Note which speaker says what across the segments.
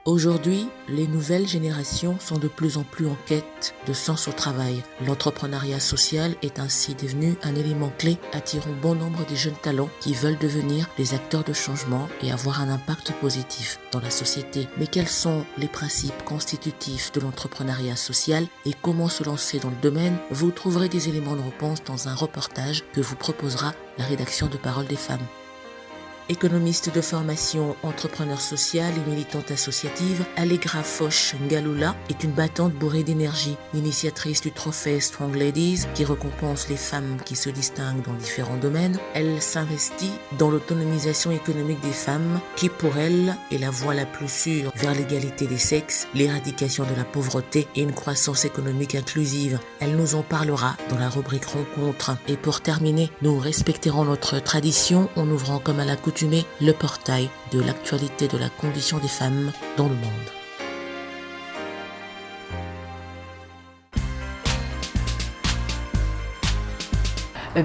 Speaker 1: Aujourd'hui, les nouvelles générations sont de plus en plus en quête de sens au travail. L'entrepreneuriat social est ainsi devenu un élément clé attirant bon nombre de jeunes talents qui veulent devenir des acteurs de changement et avoir un impact positif dans la société. Mais quels sont les principes constitutifs de l'entrepreneuriat social et comment se lancer dans le domaine? Vous trouverez des éléments de réponse dans un reportage que vous proposera la rédaction de Parole des femmes. Économiste de formation, entrepreneur sociale et militante associative, Allegra Foch Ngalula est une battante bourrée d'énergie, initiatrice du trophée Strong Ladies qui récompense les femmes qui se distinguent dans différents domaines. Elle s'investit dans l'autonomisation économique des femmes qui pour elle est la voie la plus sûre vers l'égalité des sexes, l'éradication de la pauvreté et une croissance économique inclusive. Elle nous en parlera dans la rubrique rencontre. Et pour terminer, nous respecterons notre tradition en ouvrant comme à l'accoutumée le portail de l'actualité de la condition des femmes dans le monde.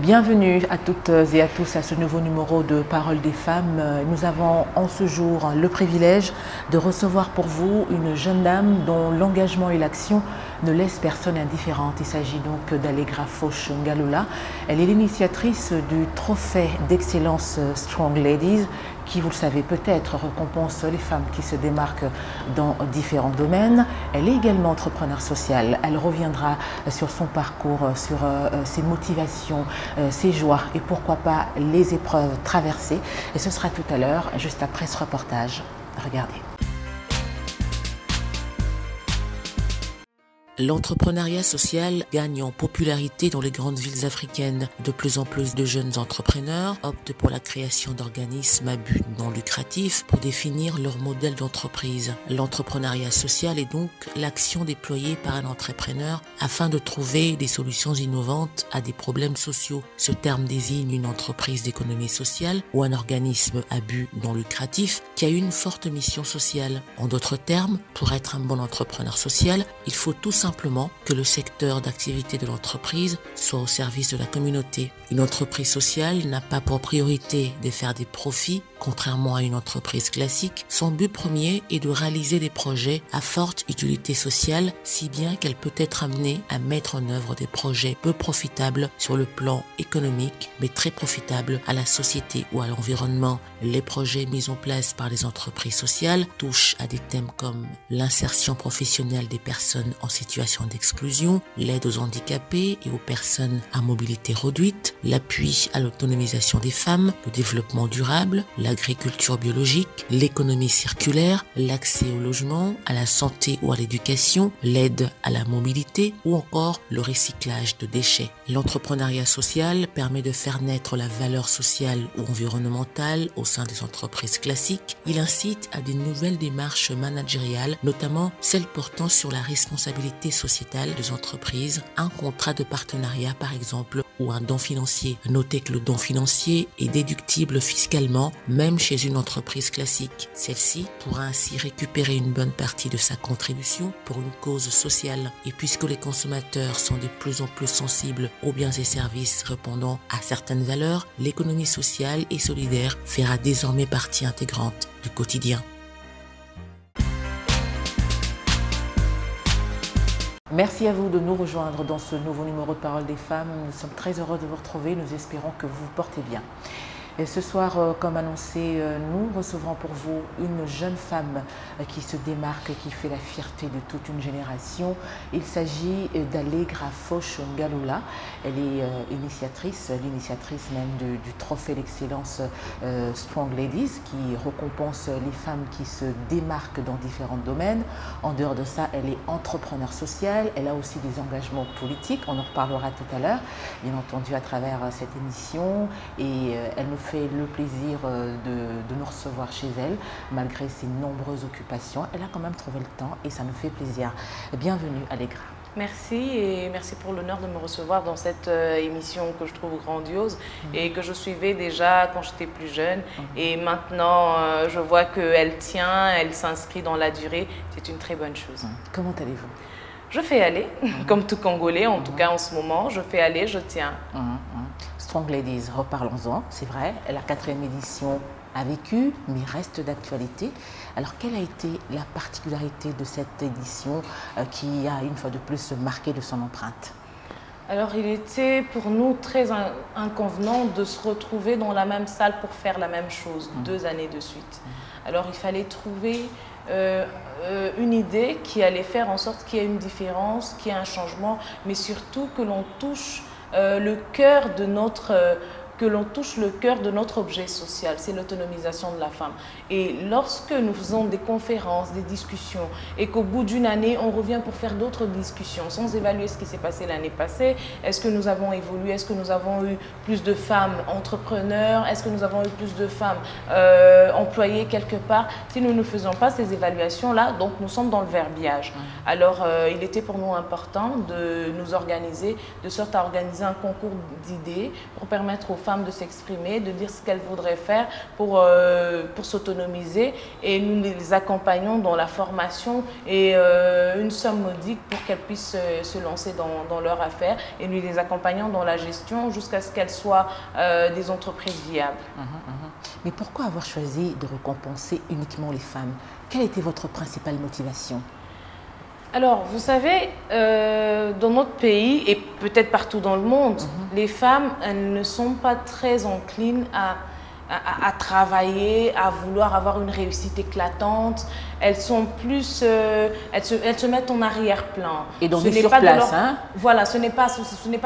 Speaker 1: Bienvenue à toutes et à tous à ce nouveau numéro de Parole des femmes. Nous avons en ce jour le privilège de recevoir pour vous une jeune dame dont l'engagement et l'action ne laissent personne indifférente. Il s'agit donc d'Allegra Foch Ngalula. Elle est l'initiatrice du trophée d'excellence Strong Ladies qui, vous le savez peut-être, récompense les femmes qui se démarquent dans différents domaines. Elle est également entrepreneur sociale. Elle reviendra sur son parcours, sur ses motivations, ses joies et pourquoi pas les épreuves traversées. Et ce sera tout à l'heure, juste après ce reportage. Regardez. L'entrepreneuriat social gagne en popularité dans les grandes villes africaines. De plus en plus de jeunes entrepreneurs optent pour la création d'organismes à but non lucratif pour définir leur modèle d'entreprise. L'entrepreneuriat social est donc l'action déployée par un entrepreneur afin de trouver des solutions innovantes à des problèmes sociaux. Ce terme désigne une entreprise d'économie sociale ou un organisme à but non lucratif qui a une forte mission sociale. En d'autres termes, pour être un bon entrepreneur social, il faut tout simplement que le secteur d'activité de l'entreprise soit au service de la communauté. Une entreprise sociale n'a pas pour priorité de faire des profits, contrairement à une entreprise classique. Son but premier est de réaliser des projets à forte utilité sociale, si bien qu'elle peut être amenée à mettre en œuvre des projets peu profitables sur le plan économique, mais très profitables à la société ou à l'environnement. Les projets mis en place par les entreprises sociales touchent à des thèmes comme l'insertion professionnelle des personnes en situation d'exclusion, l'aide aux handicapés et aux personnes à mobilité réduite, l'appui à l'autonomisation des femmes, le développement durable, l'agriculture biologique, l'économie circulaire, l'accès au logement, à la santé ou à l'éducation, l'aide à la mobilité ou encore le recyclage de déchets. L'entrepreneuriat social permet de faire naître la valeur sociale ou environnementale au sein des entreprises classiques. Il incite à des nouvelles démarches managériales, notamment celles portant sur la responsabilité sociétale des entreprises, un contrat de partenariat par exemple ou un don financier. Notez que le don financier est déductible fiscalement même chez une entreprise classique. Celle-ci pourra ainsi récupérer une bonne partie de sa contribution pour une cause sociale. Et puisque les consommateurs sont de plus en plus sensibles aux biens et services répondant à certaines valeurs, l'économie sociale et solidaire fera désormais partie intégrante du quotidien. Merci à vous de nous rejoindre dans ce nouveau numéro de Parole des femmes. Nous sommes très heureux de vous retrouver. Nous espérons que vous vous portez bien. Et ce soir, comme annoncé, nous recevrons pour vous une jeune femme qui se démarque et qui fait la fierté de toute une génération. Il s'agit d'Allegra Foch Ngalula. Elle est l'initiatrice même du trophée d'excellence Strong Ladies qui récompense les femmes qui se démarquent dans différents domaines. En dehors de ça, elle est entrepreneur sociale. Elle a aussi des engagements politiques. On en reparlera tout à l'heure, bien entendu, à travers cette émission. Et elle nous fait le plaisir de nous recevoir chez elle, malgré ses nombreuses occupations. Elle a quand même trouvé le temps et ça nous fait plaisir. Bienvenue Allegra.
Speaker 2: Merci et merci pour l'honneur de me recevoir dans cette émission que je trouve grandiose et que je suivais déjà quand j'étais plus jeune. Et maintenant, je vois qu'elle tient, elle s'inscrit dans la durée. C'est une très bonne chose.
Speaker 1: Comment allez-vous?
Speaker 2: Je fais aller, comme tout Congolais, en tout cas en ce moment. Je fais aller, je tiens.
Speaker 1: Strong Ladies, reparlons-en, c'est vrai, la 4e édition a vécu, mais reste d'actualité. Alors, quelle a été la particularité de cette édition qui a une fois de plus marqué de son empreinte?
Speaker 2: Alors, il était pour nous très inconvenant de se retrouver dans la même salle pour faire la même chose 2 années de suite. Alors, il fallait trouver une idée qui allait faire en sorte qu'il y ait une différence, qu'il y ait un changement, mais surtout que l'on touche le cœur de notre objet social, c'est l'autonomisation de la femme. Et lorsque nous faisons des conférences, des discussions, et qu'au bout d'une année, on revient pour faire d'autres discussions, sans évaluer ce qui s'est passé l'année passée, est-ce que nous avons évolué, est-ce que nous avons eu plus de femmes entrepreneurs, est-ce que nous avons eu plus de femmes employées quelque part? Si nous ne faisons pas ces évaluations-là, donc nous sommes dans le verbiage. Alors, il était pour nous important de nous organiser, de sorte à organiser un concours d'idées pour permettre aux femmes de s'exprimer, de dire ce qu'elles voudraient faire pour s'autonomiser, et nous les accompagnons dans la formation et une somme modique pour qu'elles puissent se lancer dans leur affaire, et nous les accompagnons dans la gestion jusqu'à ce qu'elles soient des entreprises viables.
Speaker 1: Mais pourquoi avoir choisi de récompenser uniquement les femmes? Quelle était votre principale motivation?
Speaker 2: Alors, vous savez, dans notre pays et peut-être partout dans le monde, les femmes, elles ne sont pas très enclines à travailler, à vouloir avoir une réussite éclatante. Elles sont plus, elles se mettent en arrière-plan.
Speaker 1: Et donc sur place, hein?
Speaker 2: Voilà, ce n'est pas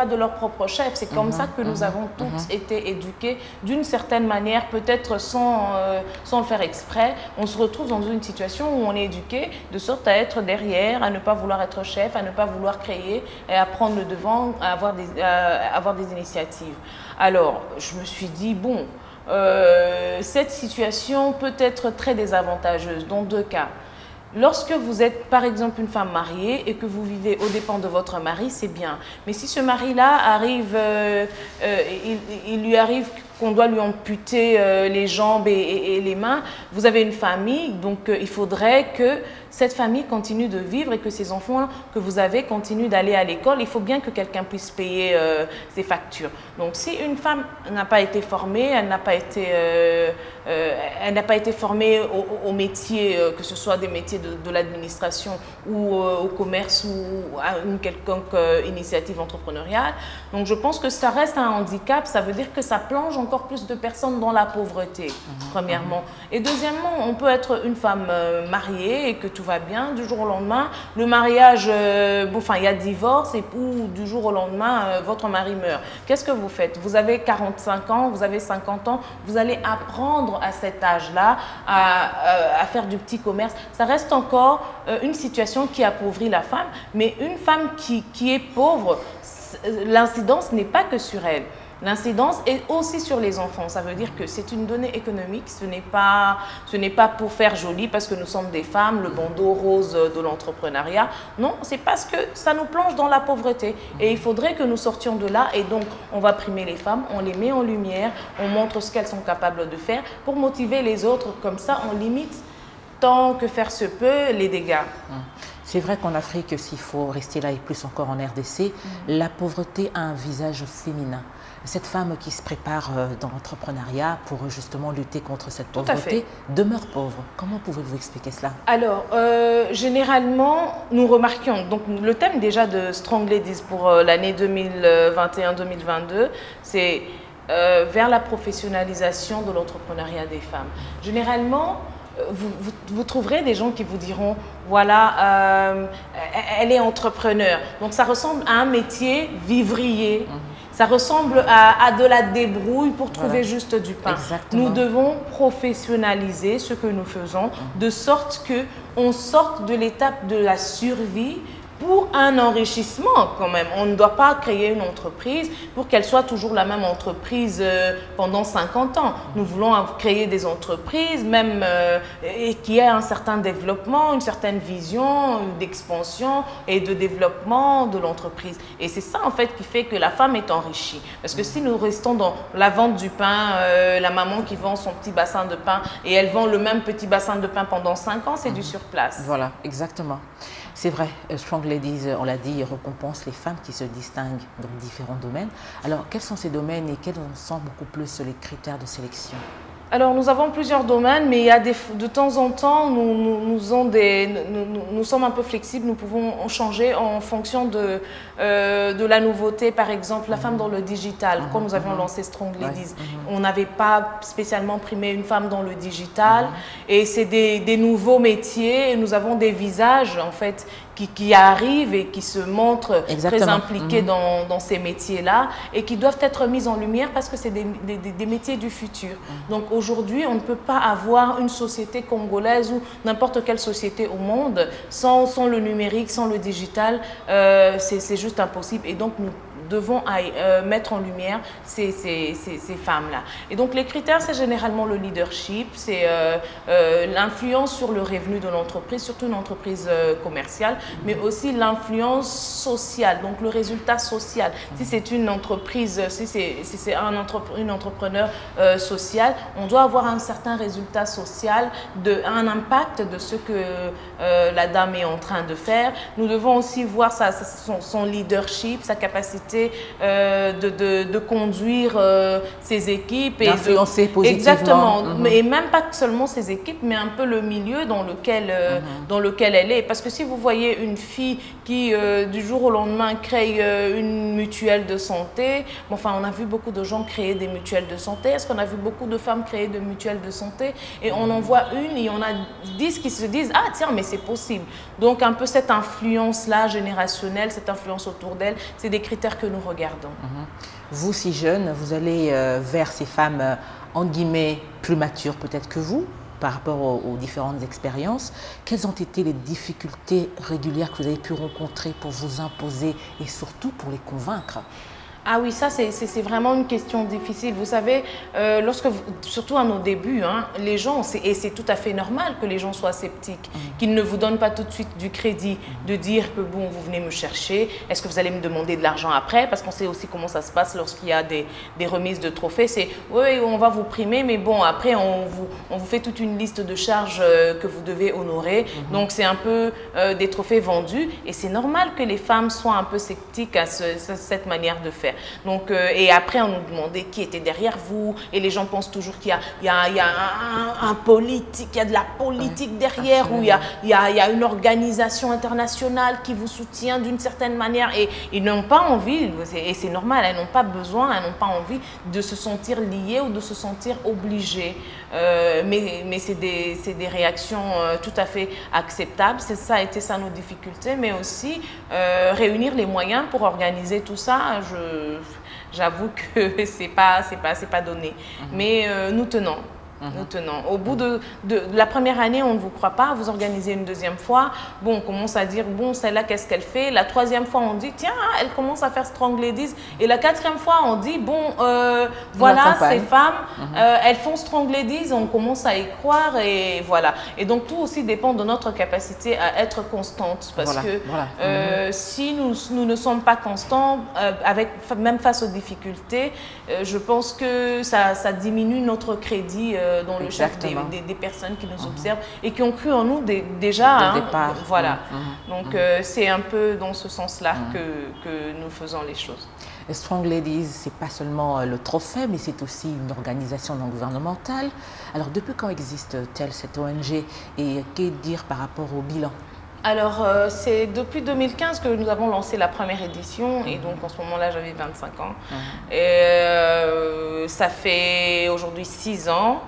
Speaker 2: de leur propre chef. C'est comme ça que nous avons toutes été éduquées d'une certaine manière, peut-être sans le faire exprès. On se retrouve dans une situation où on est éduqué de sorte à être derrière, à ne pas vouloir être chef, à ne pas vouloir créer et à prendre le devant, à avoir des initiatives. Alors, je me suis dit, bon, cette situation peut être très désavantageuse dans 2 cas. Lorsque vous êtes par exemple une femme mariée et que vous vivez aux dépens de votre mari, c'est bien. Mais si ce mari-là arrive, il lui arrive qu'on doit lui amputer les jambes et les mains, vous avez une famille, donc il faudrait que cette famille continue de vivre et que ces enfants que vous avez continuent d'aller à l'école. Il faut bien que quelqu'un puisse payer ses factures. Donc si une femme n'a pas été formée, elle n'a pas été formée au métier, que ce soit des métiers de l'administration ou au commerce ou à une quelconque initiative entrepreneuriale. Donc je pense que ça reste un handicap, ça veut dire que ça plonge encore plus de personnes dans la pauvreté, premièrement. Et deuxièmement, on peut être une femme mariée et que tout va bien, du jour au lendemain, le mariage, il y a divorce, et ou du jour au lendemain, votre mari meurt. Qu'est-ce que vous faites? Vous avez 45 ans, vous avez 50 ans, vous allez apprendre à cet âge-là à faire du petit commerce. Ça reste encore une situation qui appauvrit la femme, mais une femme qui est pauvre, l'incidence n'est pas que sur elle. L'incidence est aussi sur les enfants. Ça veut dire que c'est une donnée économique, ce n'est pas pour faire joli parce que nous sommes des femmes, le bandeau rose de l'entrepreneuriat. Non, c'est parce que ça nous plonge dans la pauvreté. Et il faudrait que nous sortions de là, et donc on va primer les femmes, on les met en lumière, on montre ce qu'elles sont capables de faire pour motiver les autres. Comme ça, on limite tant que faire se peut les dégâts.
Speaker 1: C'est vrai qu'en Afrique, s'il faut rester là et plus encore en RDC, la pauvreté a un visage féminin. Cette femme qui se prépare dans l'entrepreneuriat pour justement lutter contre cette pauvreté demeure pauvre. Comment pouvez-vous expliquer cela? Alors,
Speaker 2: généralement, nous remarquions, donc le thème déjà de Strong Ladies pour l'année 2021-2022, c'est vers la professionnalisation de l'entrepreneuriat des femmes. Généralement, vous trouverez des gens qui vous diront, voilà, elle est entrepreneur. Donc ça ressemble à un métier vivrier. Ça ressemble à de la débrouille pour trouver juste du pain.
Speaker 1: Exactement.
Speaker 2: Nous devons professionnaliser ce que nous faisons de sorte qu'on sorte de l'étape de la survie pour un enrichissement quand même. On ne doit pas créer une entreprise pour qu'elle soit toujours la même entreprise pendant 50 ans. Nous voulons créer des entreprises même et qui aient un certain développement, une certaine vision d'expansion et de développement de l'entreprise. Et c'est ça en fait qui fait que la femme est enrichie. Parce que si nous restons dans la vente du pain, la maman qui vend son petit bassin de pain et elle vend le même petit bassin de pain pendant 5 ans, c'est du surplace.
Speaker 1: Voilà, exactement. C'est vrai, Strong Ladies, on l'a dit, récompense les femmes qui se distinguent dans différents domaines. Alors, quels sont ces domaines et quels sont beaucoup plus les critères de sélection?
Speaker 2: Alors, nous avons plusieurs domaines, mais il y a de temps en temps, nous sommes un peu flexibles, nous pouvons changer en fonction de la nouveauté. Par exemple, la femme dans le digital, quand nous avions lancé Strong Ladies, on n'avait pas spécialement primé une femme dans le digital, et c'est des nouveaux métiers, et nous avons des visages, en fait, qui arrivent et qui se montrent très impliqués dans ces métiers-là et qui doivent être mis en lumière parce que c'est des métiers du futur. Donc aujourd'hui, on ne peut pas avoir une société congolaise ou n'importe quelle société au monde sans le numérique, sans le digital. C'est juste impossible. Et donc, nous devons mettre en lumière ces femmes-là. Et donc, les critères, c'est généralement le leadership, c'est l'influence sur le revenu de l'entreprise, surtout une entreprise commerciale, mais aussi l'influence sociale, donc le résultat social. Si c'est une entreprise, si c'est un entrepreneur social, on doit avoir un certain résultat social, un impact de ce que la dame est en train de faire. Nous devons aussi voir son leadership, sa capacité de conduire ses équipes et
Speaker 1: d'influencer positivement.
Speaker 2: Exactement, et même pas seulement ses équipes, mais un peu le milieu dans lequel elle est. Parce que si vous voyez une fille qui du jour au lendemain crée une mutuelle de santé, bon, enfin on a vu beaucoup de gens créer des mutuelles de santé. Est-ce qu'on a vu beaucoup de femmes créer des mutuelles de santé? Et on en voit une et on a 10 qui se disent ah tiens mais c'est possible. Donc un peu cette influence là générationnelle, cette influence autour d'elle, c'est des critères que nous regardons.
Speaker 1: Vous, si jeune, vous allez vers ces femmes, en guillemets, plus matures peut-être que vous, par rapport aux différentes expériences. Quelles ont été les difficultés régulières que vous avez pu rencontrer pour vous imposer et surtout pour les convaincre?
Speaker 2: Ah oui, ça c'est vraiment une question difficile. Vous savez, surtout à nos débuts, hein, les gens, et c'est tout à fait normal que les gens soient sceptiques, qu'ils ne vous donnent pas tout de suite du crédit, de dire que bon, vous venez me chercher, est-ce que vous allez me demander de l'argent après? Parce qu'on sait aussi comment ça se passe lorsqu'il y a des remises de trophées. C'est oui, on va vous primer, mais bon, après on vous fait toute une liste de charges que vous devez honorer. Donc c'est un peu des trophées vendus et c'est normal que les femmes soient un peu sceptiques à cette manière de faire. Donc, et après, on nous demandait qui était derrière vous. Et les gens pensent toujours qu'il y a un politique, il y a de la politique derrière, ou il y a une organisation internationale qui vous soutient d'une certaine manière. Et ils n'ont pas envie, et c'est normal, elles n'ont pas besoin, elles n'ont pas envie de se sentir liées ou de se sentir obligées. Mais c'est des réactions tout à fait acceptables. Ça a été ça nos difficultés, mais aussi réunir les moyens pour organiser tout ça. J'avoue que c'est pas donné, mais nous tenons. Nous tenons. Au bout de la première année, on ne vous croit pas, vous organisez une deuxième fois, bon, on commence à dire, bon, celle-là, qu'est-ce qu'elle fait? La troisième fois, on dit, tiens, elle commence à faire Strong Ladies. Et la quatrième fois, on dit, bon, voilà, ces femmes, elles font Strong Ladies, on commence à y croire et voilà. Et donc, tout aussi dépend de notre capacité à être constante. Parce que si nous ne sommes pas constants, même face aux difficultés, je pense que ça diminue notre crédit dans le chef des personnes qui nous observent et qui ont cru en nous déjà.
Speaker 1: Départ.
Speaker 2: Voilà. Donc, c'est un peu dans ce sens-là que nous faisons les choses.
Speaker 1: Strong Ladies, ce n'est pas seulement le trophée, mais c'est aussi une organisation non gouvernementale. Alors, depuis quand existe-t-elle cette ONG et que dire par rapport au bilan?
Speaker 2: Alors, c'est depuis 2015 que nous avons lancé la première édition et donc en ce moment-là, j'avais 25 ans. Et ça fait aujourd'hui 6 ans.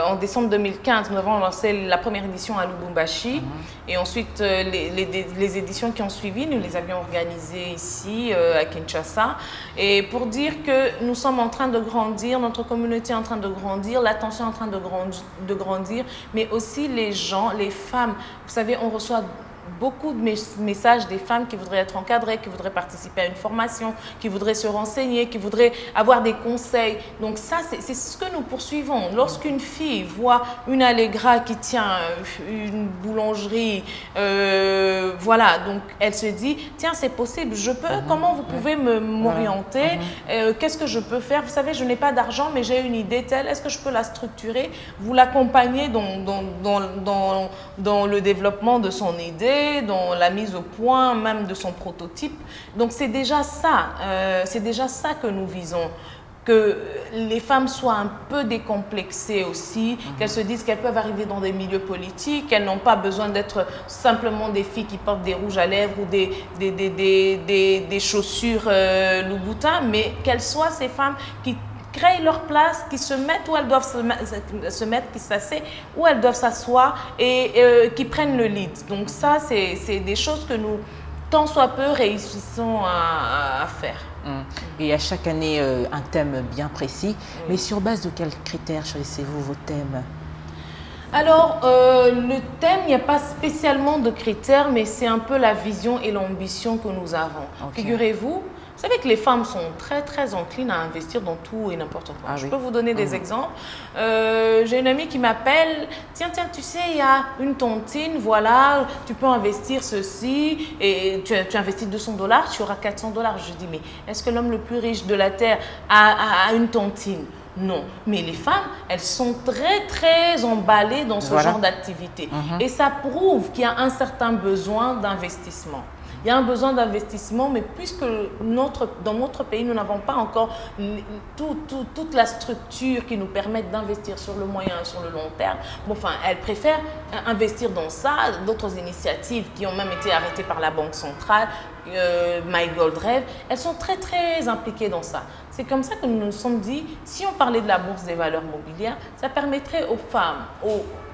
Speaker 2: En décembre 2015, nous avons lancé la première édition à Lubumbashi et ensuite les éditions qui ont suivi, nous les avions organisées ici à Kinshasa. Et pour dire que nous sommes en train de grandir, notre communauté est en train de grandir, l'attention est en train de grandir, mais aussi les gens, les femmes. Vous savez, on reçoit beaucoup de messages des femmes qui voudraient être encadrées, qui voudraient participer à une formation, qui voudraient se renseigner, qui voudraient avoir des conseils. Donc ça, c'est ce que nous poursuivons. Lorsqu'une fille voit une Allegra qui tient une boulangerie, voilà, donc elle se dit, tiens, c'est possible, je peux, comment vous pouvez m'orienter, qu'est-ce que je peux faire? Vous savez, je n'ai pas d'argent, mais j'ai une idée telle, est-ce que je peux la structurer? Vous l'accompagnez dans le développement de son idée. projet, dans la mise au point même de son prototype. Donc c'est déjà ça que nous visons. Que les femmes soient un peu décomplexées aussi, qu'elles se disent qu'elles peuvent arriver dans des milieux politiques, qu'elles n'ont pas besoin d'être simplement des filles qui portent des rouges à lèvres ou des chaussures Louboutin, mais qu'elles soient ces femmes qui créent leur place, qui se mettent où elles doivent se mettre, qui s'asseyent où elles doivent s'asseoir et qui prennent le lead. Donc ça, c'est des choses que nous, tant soit peu, réussissons à faire.
Speaker 3: Et à chaque année, un thème bien précis. Mais sur base de quels critères choisissez-vous vos thèmes?
Speaker 2: Alors, le thème, il n'y a pas spécialement de critères, mais c'est un peu la vision et l'ambition que nous avons. Okay. Figurez-vous, vous savez que les femmes sont très, très enclines à investir dans tout et n'importe quoi. Je peux vous donner des exemples. J'ai une amie qui m'appelle, tiens, tu sais, il y a une tontine, voilà, tu peux investir ceci, et tu investis $200, tu auras $400. Je dis, mais est-ce que l'homme le plus riche de la Terre a une tontine? Non, mais les femmes, elles sont très, très emballées dans ce genre d'activité. Et ça prouve qu'il y a un certain besoin d'investissement. Il y a un besoin d'investissement, mais puisque dans notre pays, nous n'avons pas encore toute la structure qui nous permette d'investir sur le moyen et sur le long terme, bon, enfin, elles préfèrent investir dans ça. D'autres initiatives qui ont même été arrêtées par la Banque centrale, My Gold Rêve, elles sont très, très impliquées dans ça. C'est comme ça que nous nous sommes dit, si on parlait de la bourse des valeurs mobilières, ça permettrait aux femmes,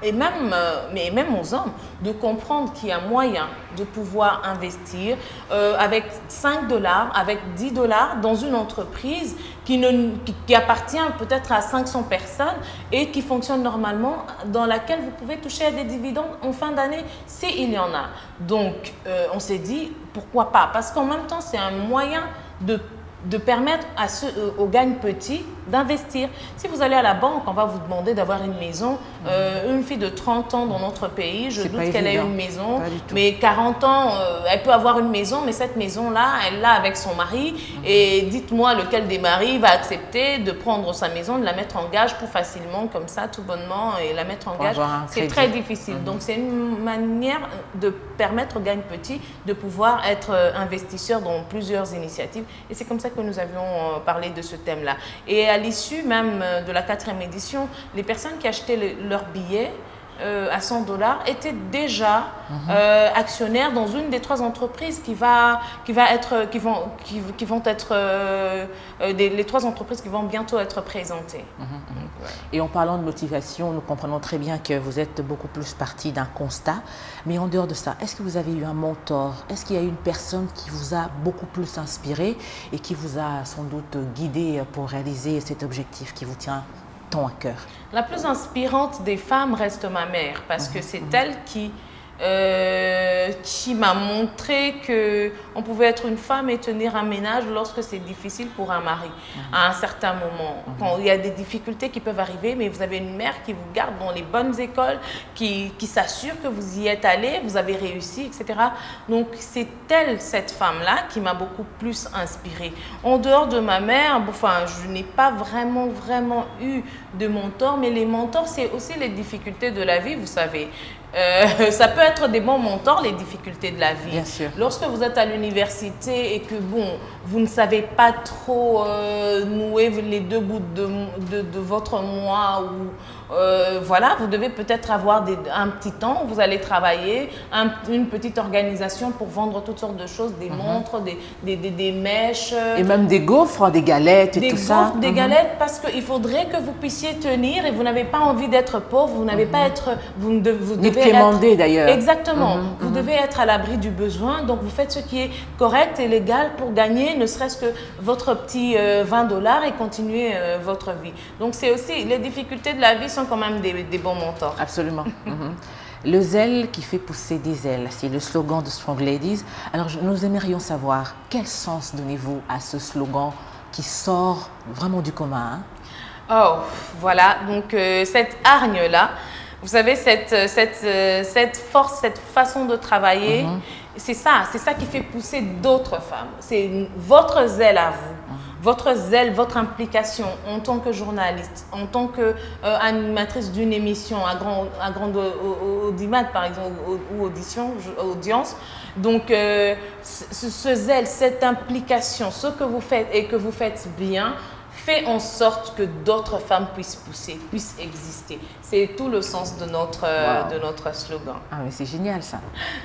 Speaker 2: et même aux hommes, de comprendre qu'il y a moyen de pouvoir investir avec $5, avec $10 dans une entreprise qui appartient peut-être à 500 personnes et qui fonctionne normalement, dans laquelle vous pouvez toucher à des dividendes en fin d'année, s'il y en a. Donc, on s'est dit, pourquoi pas? Parce qu'en même temps, c'est un moyen de permettre aux gagne petits d'investir. Si vous allez à la banque, on va vous demander d'avoir une maison. Une fille de 30 ans dans notre pays, je doute qu'elle ait une maison, mais 40 ans, elle peut avoir une maison, mais cette maison-là, elle l'a avec son mari. Et dites-moi lequel des maris va accepter de prendre sa maison, de la mettre en gage tout facilement, comme ça, tout bonnement, et la mettre en gage. C'est très difficile. Donc, c'est une manière de permettre aux gagne petits de pouvoir être investisseurs dans plusieurs initiatives. Et c'est comme ça que nous avions parlé de ce thème-là. Et à l'issue même de la 4e édition, les personnes qui achetaient leurs billets à $100 étaient déjà actionnaires dans une des 3 entreprises les 3 entreprises qui vont bientôt être présentées.
Speaker 3: Et en parlant de motivation, nous comprenons très bien que vous êtes beaucoup plus partie d'un constat. Mais en dehors de ça, est-ce que vous avez eu un mentor? Est-ce qu'il y a eu une personne qui vous a beaucoup plus inspiré et qui vous a sans doute guidé pour réaliser cet objectif qui vous tient tant à cœur?
Speaker 2: La plus inspirante des femmes reste ma mère, parce que c'est elle qui m'a montré qu'on pouvait être une femme et tenir un ménage lorsque c'est difficile pour un mari, à un certain moment. Quand il y a des difficultés qui peuvent arriver, mais vous avez une mère qui vous garde dans les bonnes écoles, qui s'assure que vous y êtes allé, vous avez réussi, etc. Donc, c'est cette femme-là, qui m'a beaucoup plus inspirée. En dehors de ma mère, enfin, je n'ai pas vraiment eu de mentor, mais les mentors, c'est aussi les difficultés de la vie, vous savez. Ça peut être des bons mentors, les difficultés de la vie.
Speaker 3: Bien sûr.
Speaker 2: Lorsque vous êtes à l'université et que vous ne savez pas trop nouer les 2 bouts de votre moi, ou voilà, vous devez peut-être avoir un petit temps où vous allez travailler, une petite organisation pour vendre toutes sortes de choses, des montres, des mèches.
Speaker 3: Et même des gaufres, des galettes et tout ça.
Speaker 2: Des galettes, parce qu'il faudrait que vous puissiez tenir et vous n'avez pas envie d'être pauvre, vous n'avez pas être... Vous devez
Speaker 3: demander d'ailleurs.
Speaker 2: Exactement. Vous devez être à l'abri du besoin, donc vous faites ce qui est correct et légal pour gagner ne serait-ce que votre petit $20 et continuer votre vie. Donc c'est aussi, les difficultés de la vie sont quand même des bons mentors.
Speaker 3: Absolument. Le zèle qui fait pousser des ailes, c'est le slogan de Strong Ladies. Alors nous aimerions savoir quel sens donnez-vous à ce slogan qui sort vraiment du commun, hein?
Speaker 2: Oh, voilà, donc cette hargne-là, vous savez, cette force, cette façon de travailler, c'est ça qui fait pousser d'autres femmes. C'est votre zèle à vous. votre zèle, votre implication en tant que journaliste, en tant qu'animatrice d'une émission à grande audimat, par exemple, ou audience. Donc, ce zèle, cette implication, ce que vous faites et que vous faites bien, fait en sorte que d'autres femmes puissent pousser, puissent exister. C'est tout le sens de notre slogan.
Speaker 3: Ah mais c'est génial ça.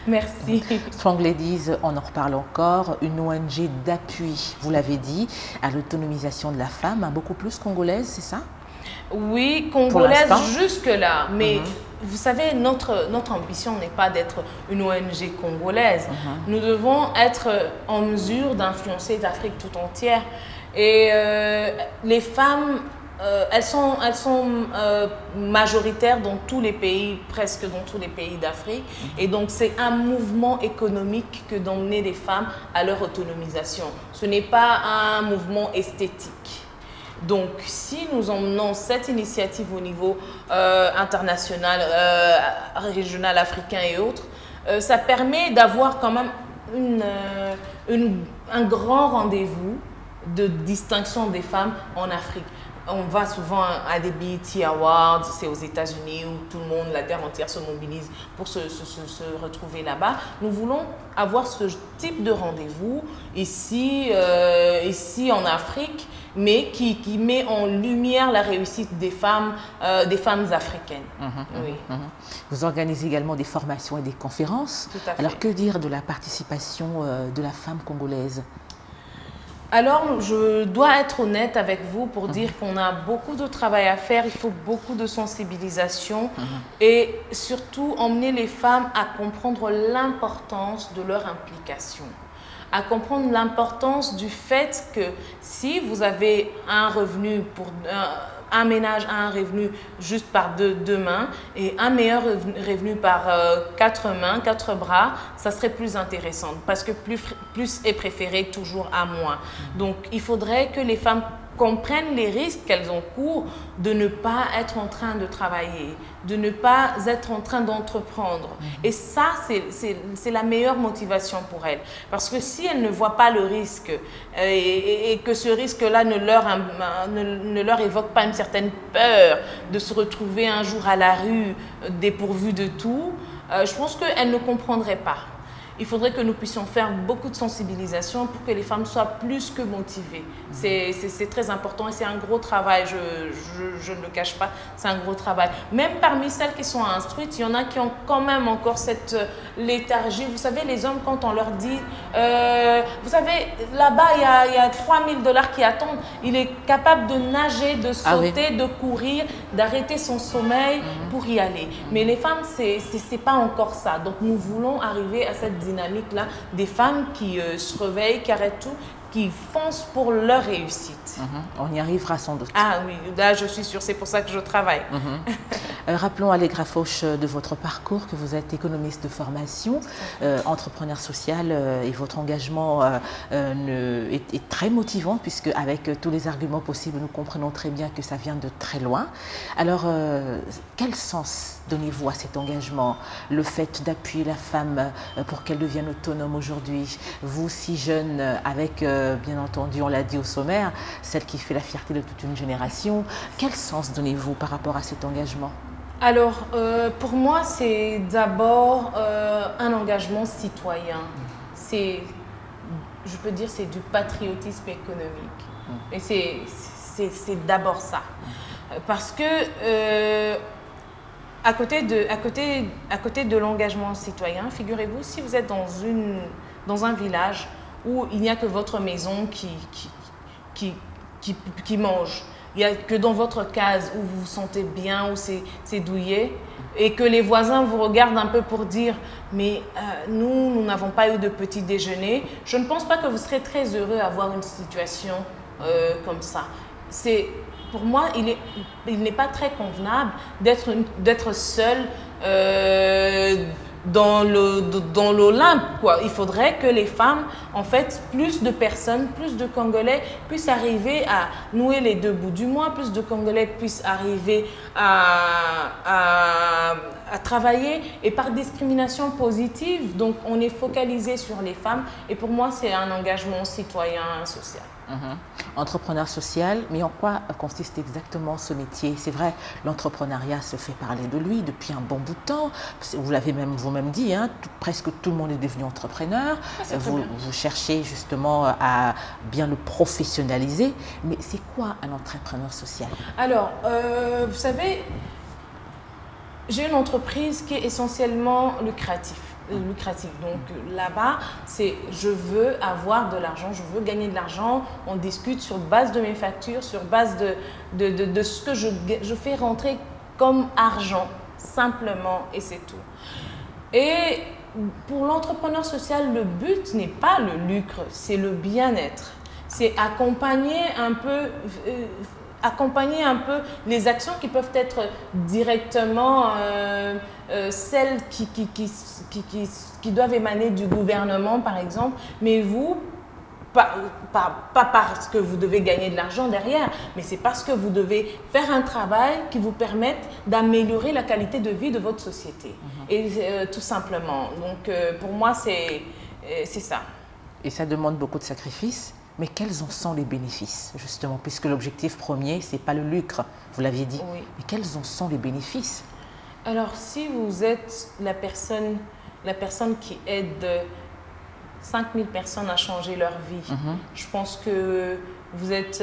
Speaker 2: Merci.
Speaker 3: Strong Ladies, on en reparle encore, une ONG d'appui, vous l'avez dit, à l'autonomisation de la femme, hein, beaucoup plus congolaise, c'est ça?
Speaker 2: Oui, congolaise jusque-là, mais vous savez, notre ambition n'est pas d'être une ONG congolaise. Nous devons être en mesure d'influencer l'Afrique tout entière. Et les femmes, elles sont majoritaires dans tous les pays, presque dans tous les pays d'Afrique. Et donc, c'est un mouvement économique que d'emmener les femmes à leur autonomisation. Ce n'est pas un mouvement esthétique. Donc, si nous emmenons cette initiative au niveau international, régional, africain et autres, ça permet d'avoir quand même un grand rendez-vous de distinction des femmes en Afrique. On va souvent à des BET Awards, c'est aux États-Unis où tout le monde, la terre entière se mobilise pour se retrouver là-bas. Nous voulons avoir ce type de rendez-vous ici en Afrique, mais qui met en lumière la réussite des femmes africaines. Oui.
Speaker 3: Vous organisez également des formations et des conférences.
Speaker 2: Tout à fait.
Speaker 3: Alors, que dire de la participation de la femme congolaise?
Speaker 2: Alors, je dois être honnête avec vous pour dire qu'on a beaucoup de travail à faire, il faut beaucoup de sensibilisation et surtout emmener les femmes à comprendre l'importance de leur implication, à comprendre l'importance du fait que si vous avez un revenu un ménage a un revenu juste par deux mains et un meilleur revenu par 4 mains, 4 bras, ça serait plus intéressant parce que plus est préféré toujours à moins. Donc, il faudrait que les femmes comprennent les risques qu'elles encourent de ne pas être en train de travailler, de ne pas être en train d'entreprendre. Et ça, c'est la meilleure motivation pour elles. Parce que si elles ne voient pas le risque et que ce risque-là ne leur évoque pas une certaine peur de se retrouver un jour à la rue dépourvues de tout, je pense qu'elles ne comprendraient pas. Il faudrait que nous puissions faire beaucoup de sensibilisation pour que les femmes soient plus que motivées. C'est très important et c'est un gros travail, je ne le cache pas, c'est un gros travail. Même parmi celles qui sont instruites, il y en a qui ont quand même encore cette léthargie. Vous savez, les hommes, quand on leur dit, vous savez, là-bas, il y a 3 000 $ qui attendent, il est capable de nager, de sauter, de courir, d'arrêter son sommeil pour y aller. Mais les femmes, c'est pas encore ça. Donc, nous voulons arriver à cette dynamique-là, des femmes qui se réveillent, qui arrêtent tout, qui foncent pour leur réussite.
Speaker 3: On y arrivera sans doute.
Speaker 2: Ah oui, là je suis sûre, c'est pour ça que je travaille.
Speaker 3: Rappelons à Allegra Fauche de votre parcours, que vous êtes économiste de formation, entrepreneur social et votre engagement est très motivant puisque avec tous les arguments possibles, nous comprenons très bien que ça vient de très loin. Alors, quel sens donnez-vous à cet engagement, le fait d'appuyer la femme pour qu'elle devienne autonome aujourd'hui? Vous, si jeune, avec, bien entendu, on l'a dit au sommaire, celle qui fait la fierté de toute une génération, quel sens donnez-vous par rapport à cet engagement?
Speaker 2: Alors, pour moi, c'est d'abord un engagement citoyen. Je peux dire, c'est du patriotisme économique. Et c'est d'abord ça. Parce que à côté de l'engagement citoyen, figurez-vous, si vous êtes dans un village où il n'y a que votre maison qui mange, il n'y a que dans votre case où vous vous sentez bien, où c'est douillet, et que les voisins vous regardent un peu pour dire « mais nous n'avons pas eu de petit déjeuner », je ne pense pas que vous serez très heureux d'avoir une situation comme ça. Pour moi, il n'est pas très convenable d'être seul dans l'Olympe, quoi. Il faudrait que les femmes, en fait, plus de personnes, plus de Congolais puissent arriver à nouer les deux bouts du mois, plus de Congolais puissent arriver à travailler et par discrimination positive. Donc, on est focalisé sur les femmes et pour moi, c'est un engagement citoyen social.
Speaker 3: Entrepreneur social, mais en quoi consiste exactement ce métier? C'est vrai, l'entrepreneuriat se fait parler de lui depuis un bon bout de temps. Vous l'avez même vous-même dit, hein, presque tout le monde est devenu entrepreneur. Vous cherchez justement à bien le professionnaliser. Mais c'est quoi un entrepreneur social?
Speaker 2: Alors, vous savez, j'ai une entreprise qui est essentiellement lucrative. Donc là-bas, c'est je veux avoir de l'argent, je veux gagner de l'argent. On discute sur base de mes factures, sur base de ce que je fais rentrer comme argent, simplement, et c'est tout. Et pour l'entrepreneur social, le but n'est pas le lucre, c'est le bien-être. C'est accompagner un peu les actions qui peuvent être directement celles qui doivent émaner du gouvernement, par exemple, mais vous, pas parce que vous devez gagner de l'argent derrière, mais c'est parce que vous devez faire un travail qui vous permette d'améliorer la qualité de vie de votre société. Et tout simplement. Donc, pour moi, c'est ça.
Speaker 3: Et ça demande beaucoup de sacrifices. Mais quels en sont les bénéfices, justement, puisque l'objectif premier, ce n'est pas le lucre, vous l'aviez dit.
Speaker 2: Oui.
Speaker 3: Mais quels en sont les bénéfices?
Speaker 2: Alors, si vous êtes la personne qui aide 5000 personnes à changer leur vie, je pense que vous êtes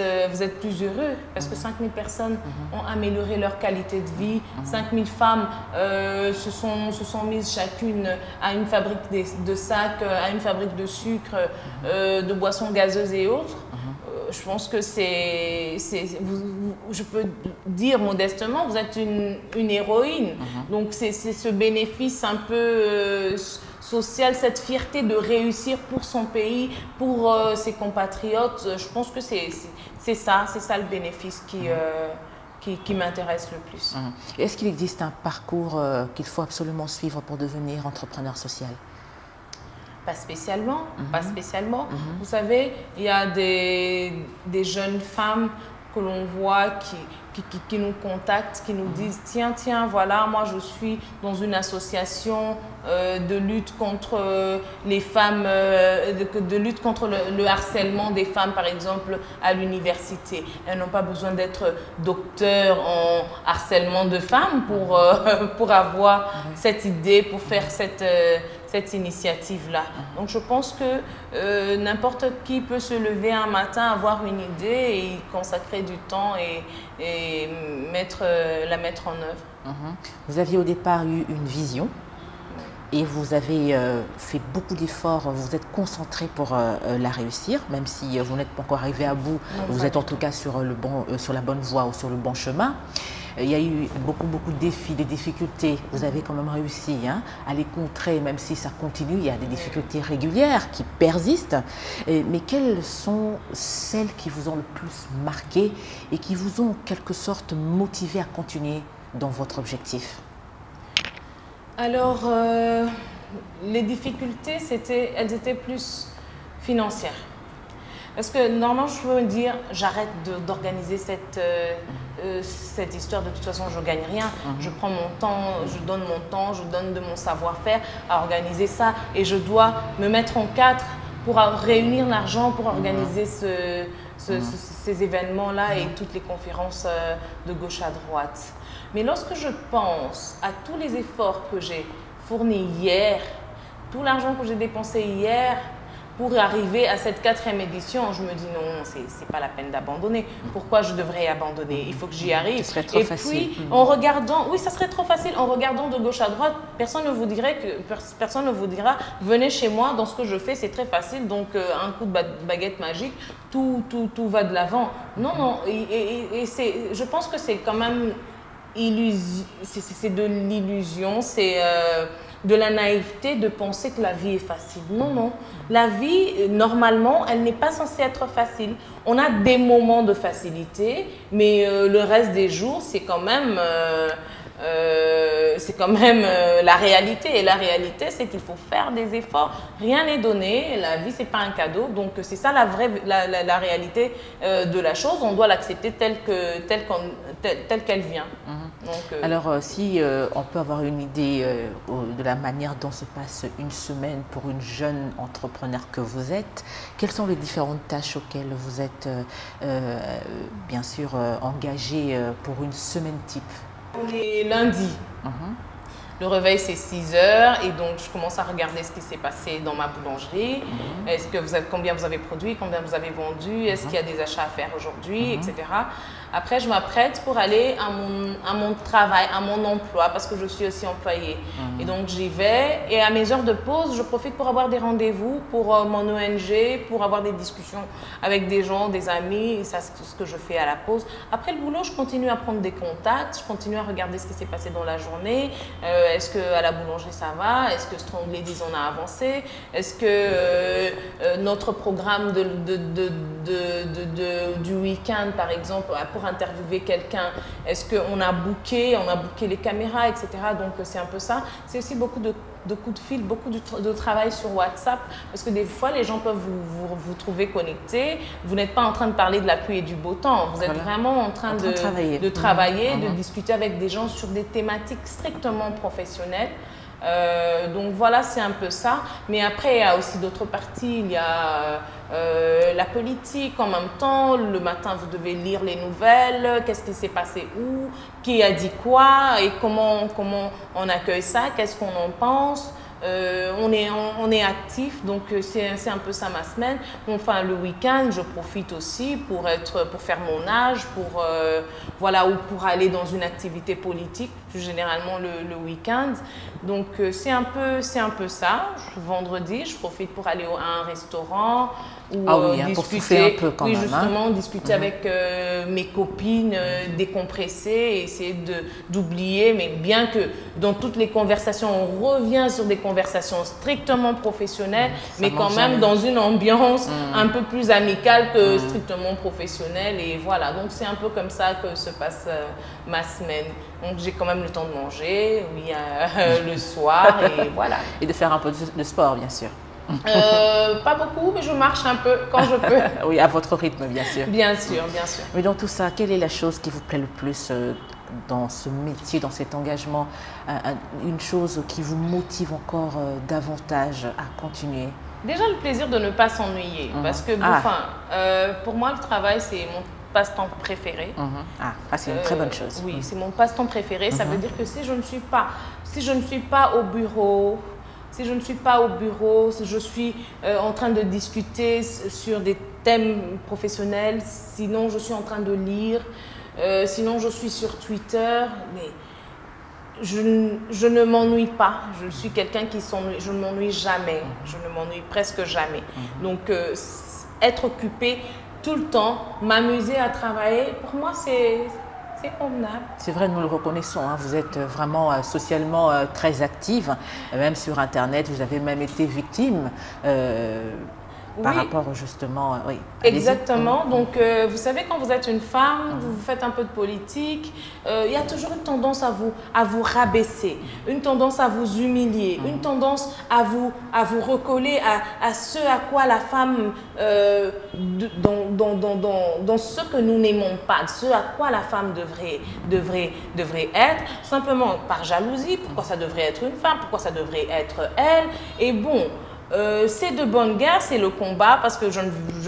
Speaker 2: plus heureux parce que 5000 personnes ont amélioré leur qualité de vie. 5000 femmes se sont mises chacune à une fabrique de sacs, à une fabrique de sucre, de boissons gazeuses et autres. Je pense que je peux dire modestement, vous êtes une héroïne. Donc c'est ce bénéfice un peu social, cette fierté de réussir pour son pays, pour ses compatriotes. Je pense que c'est ça le bénéfice qui m'intéresse le plus.
Speaker 3: Est-ce qu'il existe un parcours qu'il faut absolument suivre pour devenir entrepreneur social?
Speaker 2: Pas spécialement, pas spécialement. Vous savez, il y a des jeunes femmes que l'on voit qui nous contactent, qui nous disent « Tiens, voilà, moi je suis dans une association de lutte contre les femmes, de lutte contre le harcèlement des femmes, par exemple, à l'université. Elles n'ont pas besoin d'être docteurs en harcèlement de femmes pour avoir cette idée, pour faire cette initiative-là. Donc je pense que n'importe qui peut se lever un matin, avoir une idée et y consacrer du temps et la mettre en œuvre.
Speaker 3: Vous aviez au départ eu une vision et vous avez fait beaucoup d'efforts, vous êtes concentré pour la réussir, même si vous n'êtes pas encore arrivé à bout, vous êtes en tout cas sur la bonne voie ou sur le bon chemin. Il y a eu beaucoup de défis, des difficultés. Vous avez quand même réussi à les contrer, même si ça continue. Il y a des difficultés régulières qui persistent. Mais quelles sont celles qui vous ont le plus marqué et qui vous ont en quelque sorte motivé à continuer dans votre objectif?
Speaker 2: Alors, les difficultés, elles étaient plus financières. Parce que normalement, je peux me dire, j'arrête d'organiser cette histoire, de toute façon, je ne gagne rien. Je prends mon temps, je donne de mon savoir-faire à organiser ça. Et je dois me mettre en quatre pour réunir l'argent, pour organiser ces événements-là et toutes les conférences de gauche à droite. Mais lorsque je pense à tous les efforts que j'ai fournis hier, tout l'argent que j'ai dépensé hier, pour arriver à cette 4e édition, je me dis non, c'est pas la peine d'abandonner. Pourquoi je devrais abandonner? Il faut que j'y arrive.
Speaker 3: Ce serait trop facile.
Speaker 2: Et puis, en regardant, oui, ça serait trop facile. En regardant de gauche à droite, personne ne vous dira, venez chez moi, dans ce que je fais, c'est très facile. Donc, un coup de baguette magique, tout va de l'avant. Non. Et je pense que c'est quand même c'est de l'illusion, c'est de la naïveté de penser que la vie est facile. Non. La vie, normalement, elle n'est pas censée être facile. On a des moments de facilité, mais le reste des jours, c'est quand même la réalité. Et la réalité, c'est qu'il faut faire des efforts. Rien n'est donné. La vie, c'est pas un cadeau. Donc, c'est ça la réalité de la chose. On doit l'accepter telle qu'elle vient. Donc,
Speaker 3: alors, si on peut avoir une idée de la manière dont se passe une semaine pour une jeune entrepreneur que vous êtes, quelles sont les différentes tâches auxquelles vous êtes bien sûr engagé pour une semaine type?
Speaker 2: on est lundi. Le réveil, c'est 6 heures et donc je commence à regarder ce qui s'est passé dans ma boulangerie. Est-ce que combien vous avez produit, combien vous avez vendu, est-ce qu'il y a des achats à faire aujourd'hui, etc. Après, je m'apprête pour aller à mon travail, à mon emploi, parce que je suis aussi employée. Et donc, j'y vais et à mes heures de pause, je profite pour avoir des rendez-vous pour mon ONG, pour avoir des discussions avec des gens, des amis. Et ça, c'est ce que je fais à la pause. Après le boulot, je continue à prendre des contacts, je continue à regarder ce qui s'est passé dans la journée. Est-ce qu'à la boulangerie, ça va? Est-ce que Strong Ladies, on a avancé? Est-ce que notre programme du week-end, par exemple, pour interviewer quelqu'un, est-ce qu'on a booké les caméras, etc. Donc, c'est un peu ça. C'est aussi beaucoup de coups de fil, beaucoup de travail sur WhatsApp, parce que des fois, les gens peuvent vous trouver connectés. Vous n'êtes pas en train de parler de la pluie et du beau temps. Vous êtes vraiment en train de travailler, de discuter avec des gens sur des thématiques strictement professionnelles. Donc voilà, c'est un peu ça. Mais après, il y a aussi d'autres parties. Il y a la politique en même temps. Le matin, vous devez lire les nouvelles. Qu'est-ce qui s'est passé où? Qui a dit quoi? Et comment on accueille ça? Qu'est-ce qu'on en pense? On est actif, donc c'est un peu ça ma semaine. Enfin, le week-end, je profite aussi pour faire mon âge, voilà, ou pour aller dans une activité politique, plus généralement le week-end. Donc c'est un peu ça. Vendredi, je profite pour aller à un restaurant ou discuter,
Speaker 3: un peu quand
Speaker 2: oui,
Speaker 3: même,
Speaker 2: justement, discuter avec mes copines, décompresser, et essayer d'oublier, mais bien que dans toutes les conversations, on revient sur des conversations strictement professionnelles, mais quand même dans une ambiance un peu plus amicale que strictement professionnelle. Et voilà, donc c'est un peu comme ça que se passe ma semaine. Donc j'ai quand même le temps de manger, oui, le soir, et voilà.
Speaker 3: Et de faire un peu de sport, bien sûr.
Speaker 2: Pas beaucoup, mais je marche un peu quand je peux.
Speaker 3: Oui, à votre rythme, bien sûr.
Speaker 2: Bien sûr, bien sûr.
Speaker 3: Mais dans tout ça, quelle est la chose qui vous plaît le plus dans ce métier, dans cet engagement, une chose qui vous motive encore davantage à continuer?
Speaker 2: Déjà, le plaisir de ne pas s'ennuyer. Parce que, pour moi, le travail, c'est mon passe-temps préféré.
Speaker 3: C'est une très bonne chose.
Speaker 2: Oui, c'est mon passe-temps préféré. Ça veut dire que si je ne suis pas au bureau, si je suis en train de discuter sur des thèmes professionnels, sinon je suis en train de lire, sinon je suis sur Twitter, mais je ne m'ennuie pas. Je suis quelqu'un qui s'ennuie, je ne m'ennuie jamais, je ne m'ennuie presque jamais. Donc être occupé tout le temps, m'amuser à travailler, pour moi c'est convenable.
Speaker 3: C'est vrai, nous le reconnaissons, hein, vous êtes vraiment socialement très active, même sur Internet, vous avez même été victime par rapport justement… oui,
Speaker 2: exactement. Donc, vous savez, quand vous êtes une femme, vous faites un peu de politique, il y a toujours une tendance à vous rabaisser, une tendance à vous humilier, une tendance à vous recoller à ce à quoi la femme, dans ce que nous n'aimons pas, ce à quoi la femme devrait être, simplement par jalousie. Pourquoi ça devrait être une femme? Pourquoi ça devrait être elle? Et bon… c'est de bonne guerre, c'est le combat, parce que je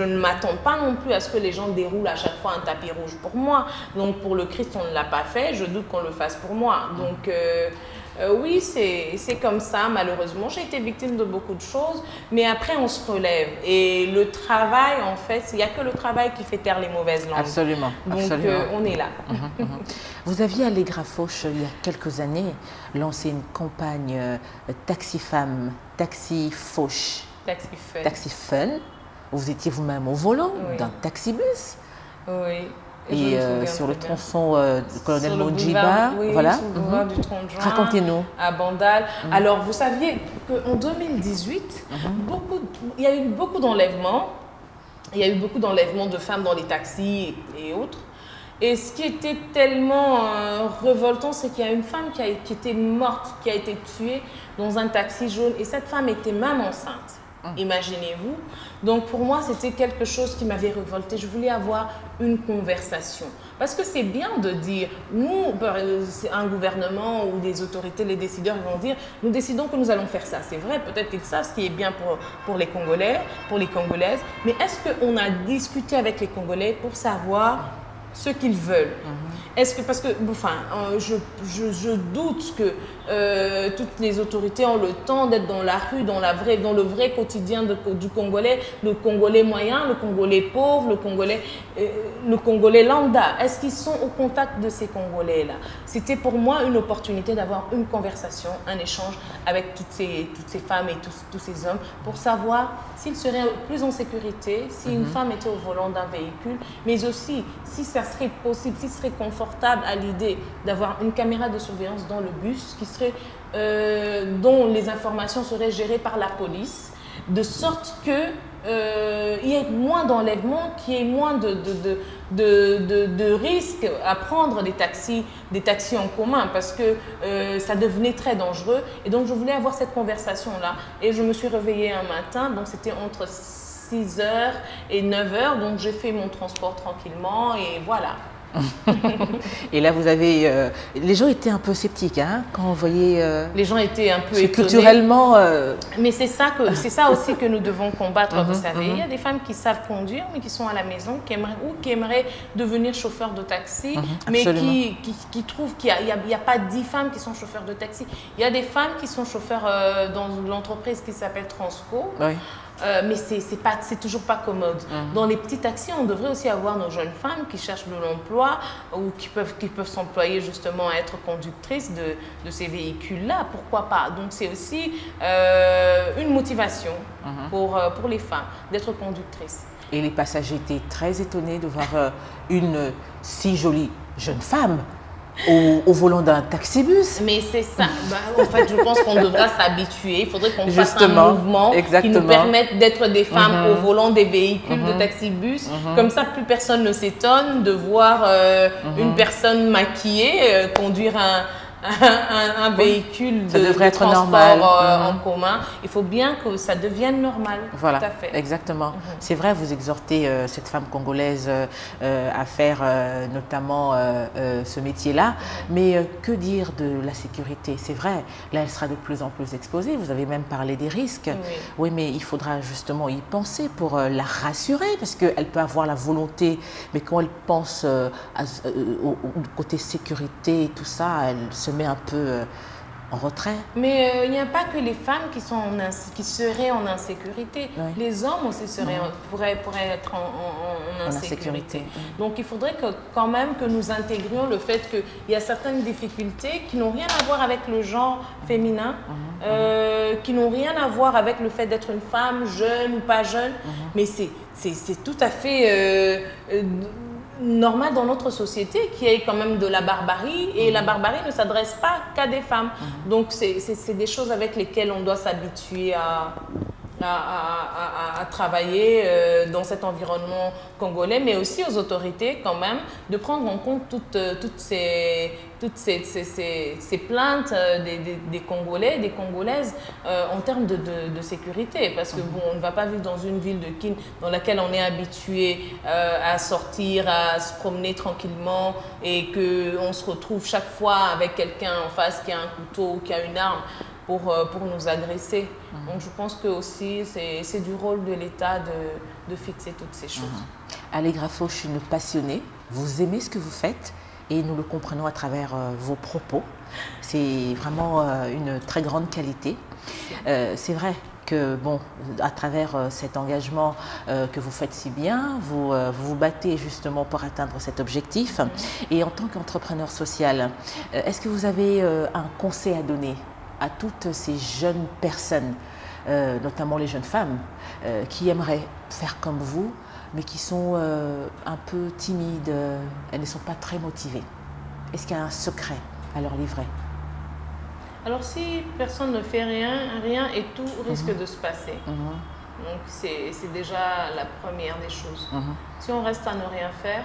Speaker 2: ne m'attends pas non plus à ce que les gens déroulent à chaque fois un tapis rouge pour moi. Donc pour le Christ, on ne l'a pas fait, je doute qu'on le fasse pour moi. Donc oui, c'est comme ça, malheureusement. J'ai été victime de beaucoup de choses, mais après on se relève. Et le travail, en fait, il n'y a que le travail qui fait taire les mauvaises langues.
Speaker 3: Absolument.
Speaker 2: Donc on est là.
Speaker 3: Vous aviez, Allegra Fauche, il y a quelques années, lancé une campagne Taxi Femme, Taxi Fauche, Taxi Fun. Vous étiez vous-même au volant d'un taxibus.
Speaker 2: Oui.
Speaker 3: Et sur le tronçon du colonel Mondjiba, voilà.
Speaker 2: Sur le boulevard du 30 juin.
Speaker 3: Racontez-nous.
Speaker 2: À Bandal. Alors, vous saviez qu'en 2018, il y a eu beaucoup d'enlèvements. Il y a eu beaucoup d'enlèvements de femmes dans les taxis et autres. Et ce qui était tellement révoltant, c'est qu'il y a une femme qui était morte, qui a été tuée dans un taxi jaune. Et cette femme était même enceinte. Imaginez-vous. Donc pour moi, c'était quelque chose qui m'avait révolté. Je voulais avoir une conversation. Parce que c'est bien de dire, nous, c'est un gouvernement ou des autorités, les décideurs vont dire, nous décidons que nous allons faire ça. C'est vrai, peut-être qu'ils savent ce qui est bien pour les Congolais, pour les Congolaises. Mais est-ce qu'on a discuté avec les Congolais pour savoir ce qu'ils veulent? Est-ce que, parce que, enfin, je doute que toutes les autorités ont le temps d'être dans la rue, dans le vrai quotidien du Congolais, le Congolais moyen, le Congolais pauvre, le Congolais lambda. Est-ce qu'ils sont au contact de ces Congolais-là? C'était pour moi une opportunité d'avoir une conversation, un échange avec toutes ces femmes et tous ces hommes pour savoir s'ils seraient plus en sécurité, si une femme était au volant d'un véhicule, mais aussi si ça serait possible, s'il serait confortable à l'idée d'avoir une caméra de surveillance dans le bus dont les informations seraient gérées par la police, de sorte que il y ait moins d'enlèvements, qu'il y ait moins de risques à prendre des taxis en commun, parce que ça devenait très dangereux. Et donc je voulais avoir cette conversation-là. Et je me suis réveillée un matin, donc c'était entre 6h et 9h, donc j'ai fait mon transport tranquillement et voilà.
Speaker 3: Et là, vous avez... les gens étaient un peu sceptiques, hein, quand on voyait...
Speaker 2: les gens étaient un peu étonnés.
Speaker 3: Culturellement...
Speaker 2: Mais c'est ça aussi que nous devons combattre, vous savez. Il y a des femmes qui savent conduire, mais qui sont à la maison, qui aimeraient devenir chauffeurs de taxi, mais qui trouvent qu'il n'y a pas 10 femmes qui sont chauffeurs de taxi. Il y a des femmes qui sont chauffeurs dans l'entreprise qui s'appelle Transco. Oui. Mais c'est toujours pas commode. Dans les petits taxis, on devrait aussi avoir nos jeunes femmes qui cherchent de l'emploi ou qui peuvent s'employer justement à être conductrices de ces véhicules-là. Pourquoi pas? Donc c'est aussi une motivation pour les femmes d'être conductrices.
Speaker 3: Et les passagers étaient très étonnés de voir une si jolie jeune femme au volant d'un taxibus.
Speaker 2: Mais c'est ça. En fait, je pense qu'on devra s'habituer. Il faudrait qu'on fasse un mouvement qui nous permette d'être des femmes au volant des véhicules de taxibus. Comme ça, plus personne ne s'étonne de voir une personne maquillée conduire un véhicule de transport en commun. Il faut bien que ça devienne normal.
Speaker 3: Voilà,
Speaker 2: tout à fait.
Speaker 3: Exactement. C'est vrai, vous exhortez cette femme congolaise à faire notamment ce métier-là. Mais que dire de la sécurité? C'est vrai, là, elle sera de plus en plus exposée. Vous avez même parlé des risques. Oui, mais il faudra justement y penser pour la rassurer, parce qu'elle peut avoir la volonté, mais quand elle pense au côté sécurité et tout ça, elle se met un peu en retrait.
Speaker 2: Mais il n'y a pas que les femmes qui seraient en insécurité. Les hommes aussi pourraient être en insécurité. Donc il faudrait quand même que nous intégrions le fait qu'il y a certaines difficultés qui n'ont rien à voir avec le genre féminin, qui n'ont rien à voir avec le fait d'être une femme jeune ou pas jeune, mais c'est tout à fait... normal dans notre société qu'il y ait quand même de la barbarie, et la barbarie ne s'adresse pas qu'à des femmes. Donc c'est des choses avec lesquelles on doit s'habituer à travailler dans cet environnement congolais, mais aussi aux autorités quand même de prendre en compte toutes ces plaintes des Congolais, des Congolaises en termes de sécurité, parce que bon, on ne va pas vivre dans une ville de Kin dans laquelle on est habitué à sortir, à se promener tranquillement, et qu'on se retrouve chaque fois avec quelqu'un en face qui a un couteau ou qui a une arme pour nous agresser. Donc je pense que aussi c'est du rôle de l'État de fixer toutes ces choses.
Speaker 3: Allegra Fauche, une passionnée, vous aimez ce que vous faites et nous le comprenons à travers vos propos. C'est vraiment une très grande qualité. C'est vrai que, bon, à travers cet engagement que vous faites si bien, vous vous battez justement pour atteindre cet objectif. Et en tant qu'entrepreneur social, est-ce que vous avez un conseil à donner à toutes ces jeunes personnes, notamment les jeunes femmes, qui aimeraient faire comme vous, mais qui sont un peu timides, elles ne sont pas très motivées? Est-ce qu'il y a un secret à leur livrer?
Speaker 2: Alors si personne ne fait rien et tout risque de se passer. Donc c'est déjà la première des choses. Si on reste à ne rien faire,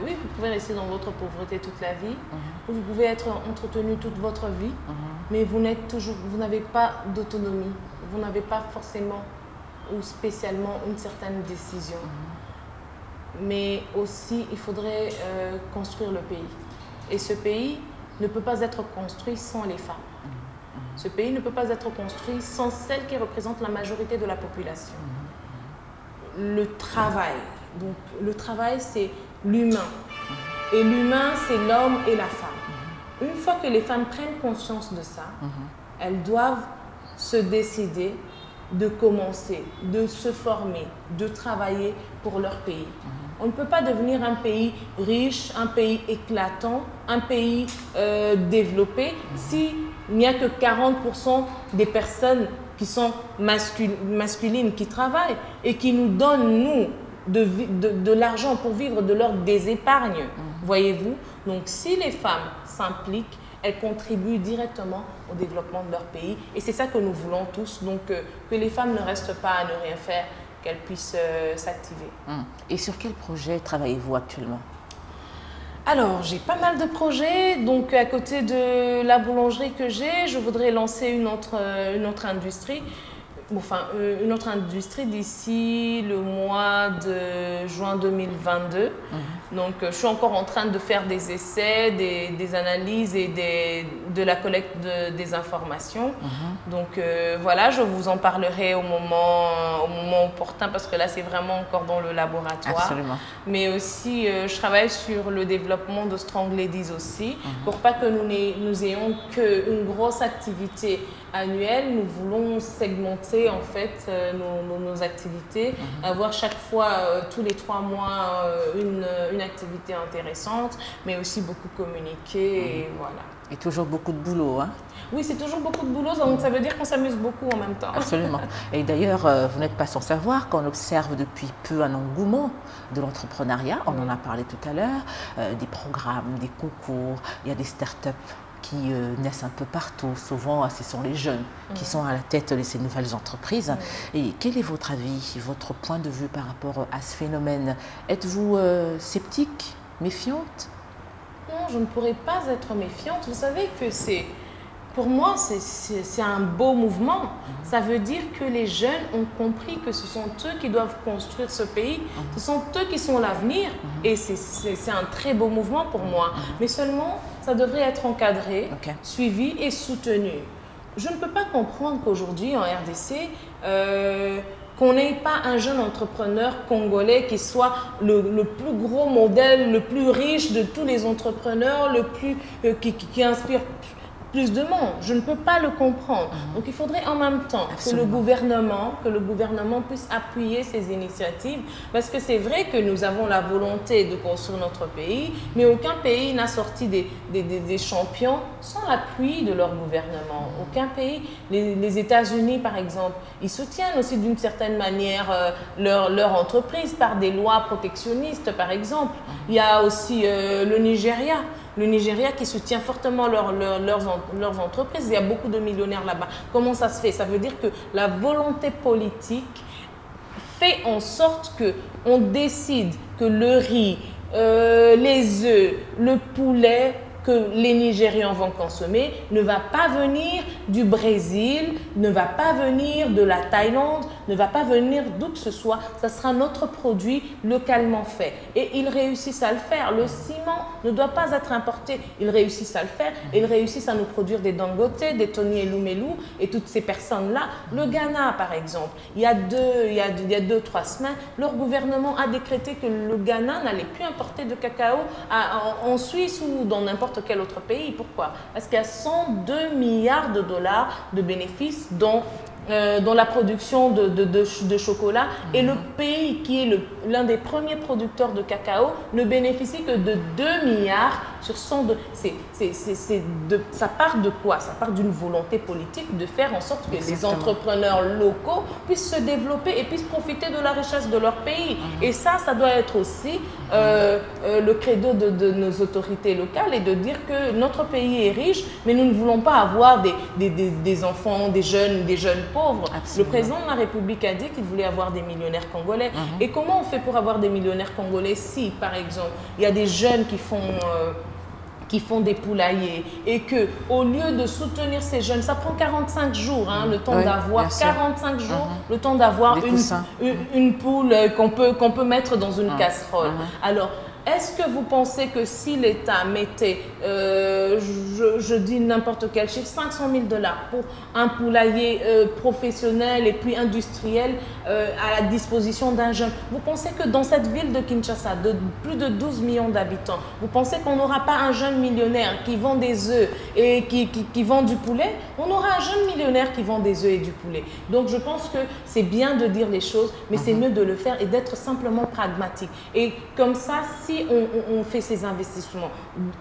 Speaker 2: oui, vous pouvez rester dans votre pauvreté toute la vie, vous pouvez être entretenu toute votre vie, mais vous n'avez pas d'autonomie, vous n'avez pas forcément ou spécialement une certaine décision. Mais aussi, il faudrait construire le pays. Et ce pays ne peut pas être construit sans les femmes. Ce pays ne peut pas être construit sans celles qui représentent la majorité de la population. Le travail. Donc, le travail, c'est l'humain. Et l'humain, c'est l'homme et la femme. Une fois que les femmes prennent conscience de ça, elles doivent se décider de commencer, de se former, de travailler pour leur pays. On ne peut pas devenir un pays riche, un pays éclatant, un pays développé s'il n'y a que 40% des personnes qui sont masculines, qui travaillent et qui nous donnent, nous, de l'argent pour vivre de des épargnes. Voyez-vous? Donc, si les femmes s'impliquent, elles contribuent directement au développement de leur pays. Et c'est ça que nous voulons tous. Donc, que les femmes ne restent pas à ne rien faire, qu'elles puissent s'activer.
Speaker 3: Et sur quel projet travaillez-vous actuellement?
Speaker 2: Alors, j'ai pas mal de projets. Donc, à côté de la boulangerie que j'ai, je voudrais lancer une autre industrie. Enfin, une autre industrie d'ici le mois de juin 2022. Donc, je suis encore en train de faire des essais, des analyses et de la collecte des informations. Donc, voilà, je vous en parlerai au moment opportun parce que là, c'est vraiment encore dans le laboratoire.
Speaker 3: Absolument.
Speaker 2: Mais aussi, je travaille sur le développement de Strong Ladies aussi, pour pas que nous ayons qu'une grosse activité annuelle. Nous voulons segmenter en fait nos activités, avoir chaque fois, tous les 3 mois, une activité intéressante, mais aussi beaucoup communiquer et voilà.
Speaker 3: Et toujours beaucoup de boulot, hein?
Speaker 2: Oui, c'est toujours beaucoup de boulot, donc ça veut dire qu'on s'amuse beaucoup en même temps.
Speaker 3: Absolument. Et d'ailleurs, vous n'êtes pas sans savoir qu'on observe depuis peu un engouement de l'entrepreneuriat. On en a parlé tout à l'heure, des programmes, des concours, il y a des startups qui naissent un peu partout. Souvent, ce sont les jeunes qui sont à la tête de ces nouvelles entreprises. Et quel est votre avis, votre point de vue par rapport à ce phénomène? Êtes-vous sceptique, méfiante?
Speaker 2: Non, je ne pourrais pas être méfiante. Vous savez que pour moi, c'est un beau mouvement. Ça veut dire que les jeunes ont compris que ce sont eux qui doivent construire ce pays. Ce sont eux qui sont l'avenir. Et c'est un très beau mouvement pour moi. Mais seulement, ça devrait être encadré, suivi et soutenu. Je ne peux pas comprendre qu'aujourd'hui, en RDC, qu'on n'ait pas un jeune entrepreneur congolais qui soit le plus gros modèle, le plus riche de tous les entrepreneurs, qui inspire plus de monde. Je ne peux pas le comprendre. Donc, il faudrait en même temps que le gouvernement puisse appuyer ces initiatives, parce que c'est vrai que nous avons la volonté de construire notre pays, mais aucun pays n'a sorti des champions sans l'appui de leur gouvernement. Aucun pays. Les États-Unis, par exemple, ils soutiennent aussi d'une certaine manière leur entreprise par des lois protectionnistes, par exemple. Il y a aussi le Nigeria. Le Nigeria qui soutient fortement leurs entreprises. Il y a beaucoup de millionnaires là-bas. Comment ça se fait? Ça veut dire que la volonté politique fait en sorte qu'on décide que le riz, les œufs, le poulet que les Nigérians vont consommer ne va pas venir du Brésil, ne va pas venir de la Thaïlande, ne va pas venir d'où que ce soit. Ça sera notre produit localement fait. Et ils réussissent à le faire. Le ciment ne doit pas être importé. Ils réussissent à le faire. Et ils réussissent à nous produire des Dangote, des Tony Elumelu et toutes ces personnes-là. Le Ghana, par exemple, il y a 2-3 semaines, leur gouvernement a décrété que le Ghana n'allait plus importer de cacao en Suisse ou dans n'importe quel autre pays. Pourquoi? Parce qu'il y a 102 milliards de dollars de bénéfices dans la production de chocolat. Et le pays qui est l'un des premiers producteurs de cacao ne bénéficie que de 2 milliards sur 102. Ça part de quoi? Ça part d'une volonté politique de faire en sorte que les entrepreneurs locaux puissent se développer et puissent profiter de la richesse de leur pays. Et ça doit être aussi le credo de nos autorités locales, et de dire que notre pays est riche, mais nous ne voulons pas avoir des enfants, des jeunes pauvres.
Speaker 3: Absolument.
Speaker 2: Le président de la République a dit qu'il voulait avoir des millionnaires congolais. Et comment on fait pour avoir des millionnaires congolais si, par exemple, il y a des jeunes qui qui font des poulaillers et que au lieu de soutenir ces jeunes, ça prend 45 jours, hein, le temps d'avoir 45 jours, le temps d'avoir une poule qu'on peut mettre dans une casserole. Alors, est-ce que vous pensez que si l'État mettait, je dis n'importe quel chiffre, 500 000 $ pour un poulailler professionnel et puis industriel à la disposition d'un jeune, vous pensez que dans cette ville de Kinshasa, de plus de 12 millions d'habitants, vous pensez qu'on n'aura pas un jeune millionnaire qui vend des œufs et qui vend du poulet? On aura un jeune millionnaire qui vend des œufs et du poulet. Donc je pense que c'est bien de dire les choses, mais c'est mieux de le faire et d'être simplement pragmatique. Et comme ça, si on fait ces investissements,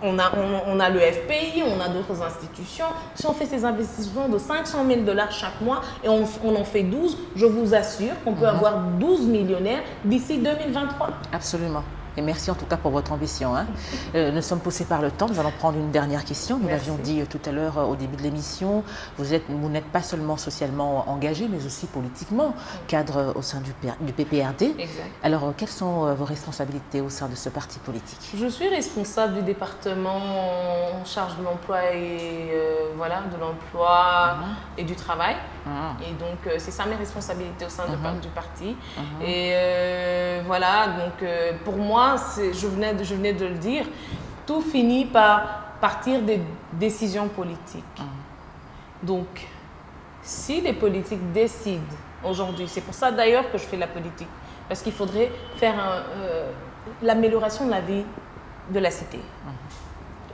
Speaker 2: on a le FPI, on a d'autres institutions, si on fait ces investissements de 500 000 $ chaque mois et on en fait 12, je vous assure qu'on peut avoir 12 millionnaires d'ici 2023.
Speaker 3: Absolument. Et merci en tout cas pour votre ambition. Hein. Nous sommes poussés par le temps. Nous allons prendre une dernière question. Nous l'avions dit tout à l'heure au début de l'émission. Vous n'êtes pas seulement socialement engagé, mais aussi politiquement cadre au sein du PPRD.
Speaker 2: Exact.
Speaker 3: Alors, quelles sont vos responsabilités au sein de ce parti politique?
Speaker 2: Je suis responsable du département en charge de l'emploi et de l'emploi et du travail. Et donc, c'est ça mes responsabilités au sein du parti. Et voilà, donc pour moi, je venais de le dire, tout finit par partir des décisions politiques. Donc, si les politiques décident aujourd'hui, c'est pour ça d'ailleurs que je fais la politique, parce qu'il faudrait faire l'amélioration de la vie de la cité,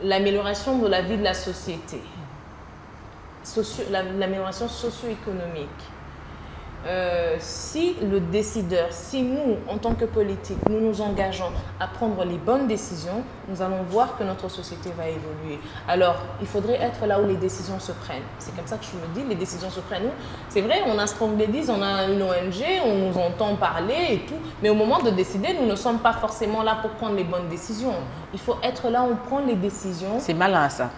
Speaker 2: l'amélioration de la vie de la société, l'amélioration socio-économique. Si le décideur, si nous, en tant que politique, nous nous engageons à prendre les bonnes décisions, nous allons voir que notre société va évoluer. Alors, il faudrait être là où les décisions se prennent. C'est comme ça que je me dis, les décisions se prennent. C'est vrai, on a Strong Ladies, on a une ONG, on nous entend parler et tout, mais au moment de décider, nous ne sommes pas forcément là pour prendre les bonnes décisions. Il faut être là où on prend les décisions.
Speaker 3: C'est malin, ça.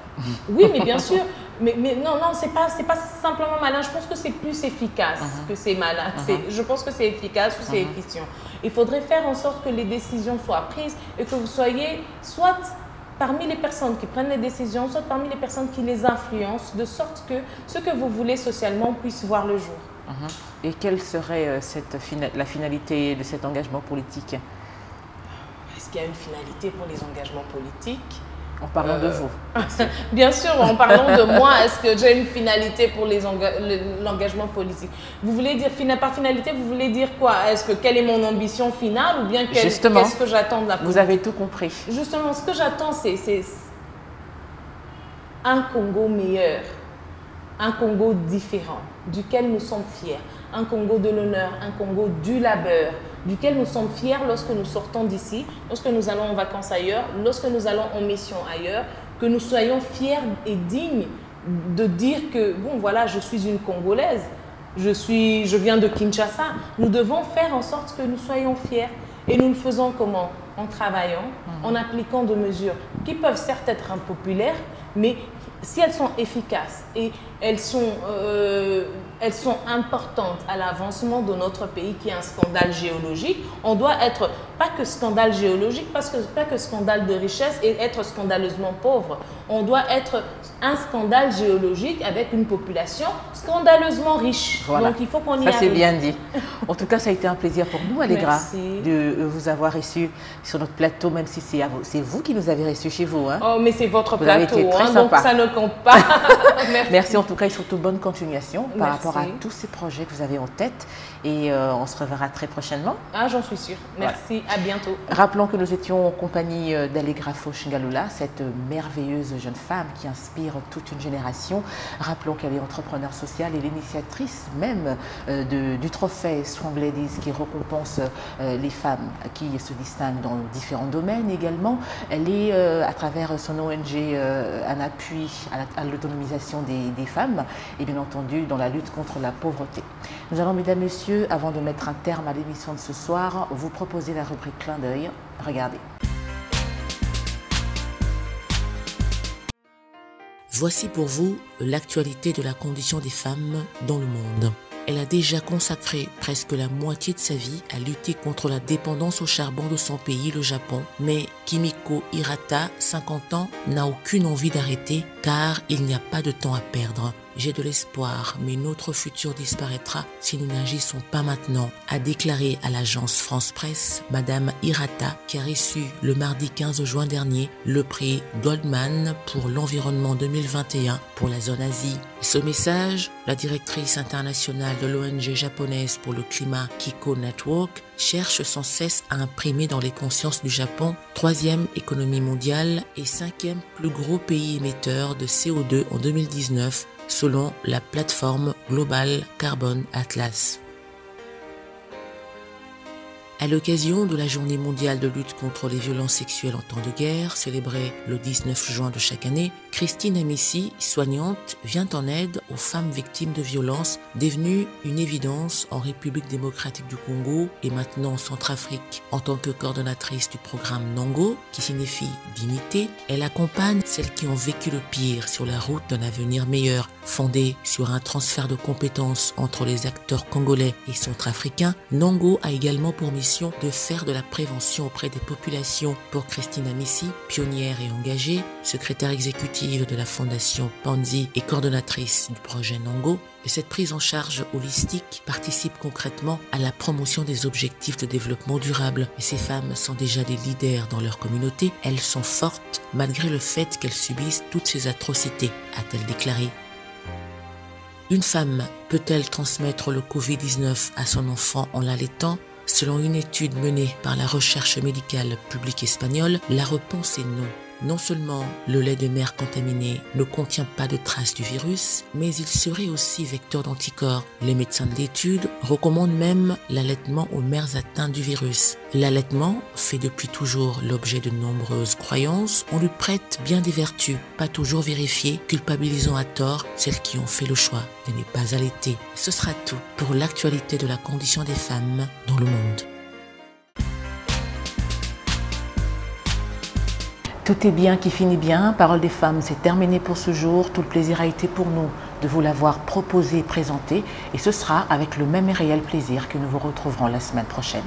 Speaker 2: Oui, mais bien sûr. Mais non, c'est pas simplement malin. Je pense que c'est plus efficace que c'est malin. Je pense que c'est efficace ou c'est efficient. Il faudrait faire en sorte que les décisions soient prises et que vous soyez soit parmi les personnes qui prennent les décisions, soit parmi les personnes qui les influencent, de sorte que ce que vous voulez socialement puisse voir le jour.
Speaker 3: Et quelle serait la finalité de cet engagement politique?
Speaker 2: Est-ce qu'il y a une finalité pour les engagements politiques?
Speaker 3: En parlant de vous.
Speaker 2: Bien sûr, en parlant de moi, est-ce que j'ai une finalité pour l'engagement politique? Vous voulez dire, par finalité, vous voulez dire quoi? Quelle est mon ambition finale ou bien qu'est-ce que j'attends de la politique?
Speaker 3: Vous avez tout compris.
Speaker 2: Justement, ce que j'attends, c'est un Congo meilleur, un Congo différent, duquel nous sommes fiers, un Congo de l'honneur, un Congo du labeur, duquel nous sommes fiers lorsque nous sortons d'ici, lorsque nous allons en vacances ailleurs, lorsque nous allons en mission ailleurs, que nous soyons fiers et dignes de dire que, bon voilà, je suis une Congolaise, je viens de Kinshasa. Nous devons faire en sorte que nous soyons fiers. Et nous le faisons comment? En travaillant, en appliquant des mesures qui peuvent certes être impopulaires, mais si elles sont efficaces et elles sont importantes à l'avancement de notre pays qui est un scandale géologique, on doit être, pas que scandale géologique, pas que scandale de richesse et être scandaleusement pauvre. On doit être un scandale géologique avec une population scandaleusement riche.
Speaker 3: Voilà.
Speaker 2: Donc il faut qu'on y arrive.
Speaker 3: Ça c'est bien dit. En tout cas, ça a été un plaisir pour nous, Allegra,
Speaker 2: Merci.
Speaker 3: de vous avoir reçu sur notre plateau, même si c'est vous qui nous avez reçus chez vous. Hein.
Speaker 2: Oh, mais c'est votre
Speaker 3: Vous avez
Speaker 2: plateau,
Speaker 3: été très
Speaker 2: donc
Speaker 3: sympa.
Speaker 2: ça ne compte pas. Merci.
Speaker 3: Merci en tout cas et surtout bonne continuation par
Speaker 2: Merci.
Speaker 3: rapport à tous ces projets que vous avez en tête et on se reverra très prochainement.
Speaker 2: Ah, j'en suis sûre. Merci, à bientôt.
Speaker 3: Rappelons que nous étions en compagnie d'Allegra Fauch-Ngalula, cette merveilleuse jeune femme qui inspire toute une génération. Rappelons qu'elle est entrepreneure sociale et l'initiatrice même du trophée Strong Ladies qui récompense les femmes qui se distinguent dans différents domaines également. Elle est, à travers son ONG, un appui à l'autonomisation des femmes et bien entendu dans la lutte contre la pauvreté. Nous allons, mesdames, messieurs, avant de mettre un terme à l'émission de ce soir, vous proposer la rubrique Clin d'œil. Regardez.
Speaker 1: Voici pour vous l'actualité de la condition des femmes dans le monde. elle a déjà consacré presque la moitié de sa vie à lutter contre la dépendance au charbon de son pays, le Japon. Mais Kimiko Hirata, 50 ans, n'a aucune envie d'arrêter car il n'y a pas de temps à perdre. J'ai de l'espoir, mais notre futur disparaîtra si nous n'agissons pas maintenant, a déclaré à l'agence France Presse Madame Hirata, qui a reçu le mardi 15 juin dernier le prix Goldman pour l'environnement 2021 pour la zone Asie. Ce message, la directrice internationale de l'ONG japonaise pour le climat Kiko Network cherche sans cesse à imprimer dans les consciences du Japon, 3e économie mondiale et 5e plus gros pays émetteur de CO2 en 2019, selon la plateforme Global Carbon Atlas. À l'occasion de la Journée mondiale de lutte contre les violences sexuelles en temps de guerre, célébrée le 19 juin de chaque année, Christine Amici, soignante, vient en aide aux femmes victimes de violences, devenues une évidence en République démocratique du Congo et maintenant en Centrafrique. En tant que coordonnatrice du programme Nango, qui signifie dignité, elle accompagne celles qui ont vécu le pire sur la route d'un avenir meilleur, fondé sur un transfert de compétences entre les acteurs congolais et centrafricains. Nango a également pour mission de faire de la prévention auprès des populations. Pour Christine Amici, pionnière et engagée, secrétaire exécutive de la fondation Panzi et coordonnatrice du projet Nango, cette prise en charge holistique participe concrètement à la promotion des objectifs de développement durable. Et ces femmes sont déjà des leaders dans leur communauté. Elles sont fortes malgré le fait qu'elles subissent toutes ces atrocités, a-t-elle déclaré. Une femme peut-elle transmettre le Covid-19 à son enfant en l'allaitant ? Selon une étude menée par la recherche médicale publique espagnole, la réponse est non. Non seulement le lait de mère contaminé ne contient pas de traces du virus, mais il serait aussi vecteur d'anticorps. Les médecins de l'étude recommandent même l'allaitement aux mères atteintes du virus. L'allaitement fait depuis toujours l'objet de nombreuses croyances. On lui prête bien des vertus, pas toujours vérifiées, culpabilisant à tort celles qui ont fait le choix de ne pas allaiter. Ce sera tout pour l'actualité de la condition des femmes dans le monde.
Speaker 3: Tout est bien qui finit bien. Parole des femmes, c'est terminé pour ce jour. Tout le plaisir a été pour nous de vous l'avoir proposé et présenté. Et ce sera avec le même et réel plaisir que nous vous retrouverons la semaine prochaine.